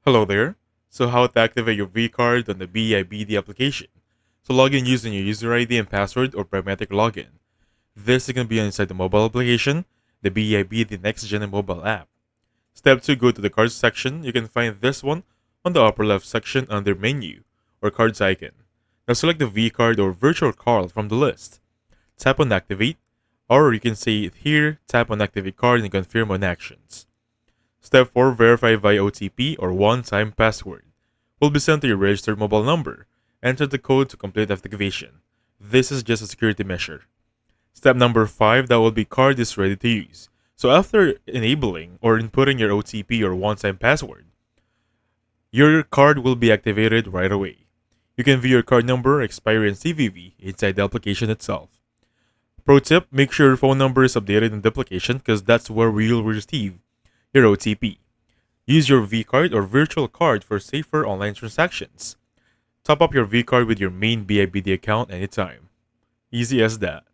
Hello there. So how to activate your vCard on the BIBD application. So log in using your user ID and password or biometric login. This is going to be inside the mobile application, the BIBD NEXGEN Mobile app. Step 2, go to the cards section. You can find this one on the upper left section under menu or cards icon. Now select the vCard or virtual card from the list. Tap on activate, or you can say it here, tap on activate card and confirm on actions. Step 4, verify via OTP or one-time password. Will be sent to your registered mobile number. Enter the code to complete activation. This is just a security measure. Step number 5, that will be card is ready to use. So after enabling or inputting your OTP or one-time password, your card will be activated right away. You can view your card number, expiry, and CVV inside the application itself. Pro tip, make sure your phone number is updated in the application because that's where you'll receive your OTP. Use your vCard or virtual card for safer online transactions. Top up your vCard with your main BIBD account anytime. Easy as that.